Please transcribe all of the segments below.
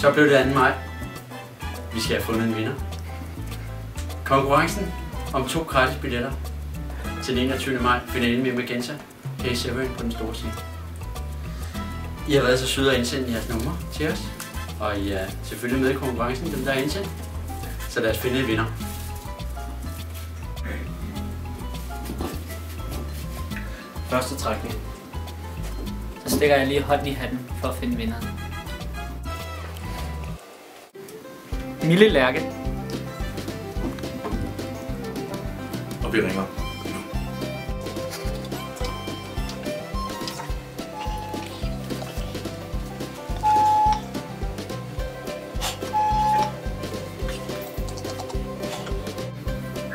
Så blev det 2. maj. Vi skal have fundet en vinder. Konkurrencen om 2 gratis billetter til den 21. maj, finalen med Magenta K7 på den store scene. I har været så søde at indsende jeres numre til os, og I er selvfølgelig med i konkurrencen, dem der er indsendt. Så lad os finde en vinder. Første trækning. Så stikker jeg lige hånden i hatten for at finde vinderen. Mille Lærke. Og vi ringer.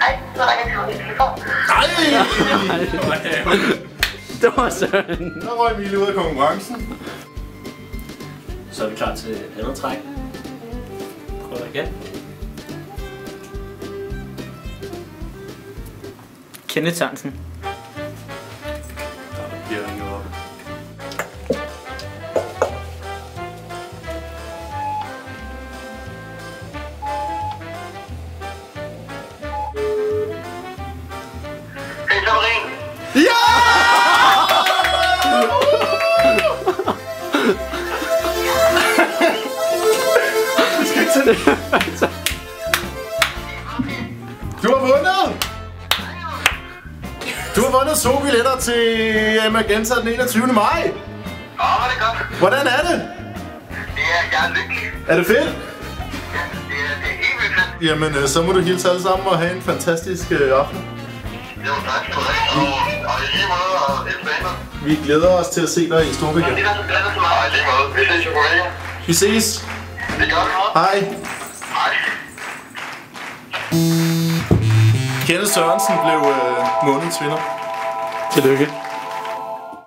Hej, så ringer til min telefon. Nej! Det var sådan. Der røg Mille ud af konkurrencen. Så er vi klar til andet træk. Prøv igen. Kenneth Hansen. Der bliver ringet op. Hej, så ring. Ja! Vi skal ikke tage det. Du har vundet! Du har vundet 2 billetter til Magenta den 21. maj. Åh, det er godt. Hvordan er det? Jeg er lykkelig. Er det fedt? Ja, det er helt vildt fedt. Jamen, så må du hilse alle sammen og have en fantastisk aften. Jo, tak for det. Og i lige måde, og helt baner. Vi glæder os til at se dig i Storbæk. Det er der så glæder så meget. Og i lige måde. Vi ses jo på vejen. Vi ses. Det gør vi meget. Hej. Hej. Kenneth Sørensen blev månedens vinder. Tillykke.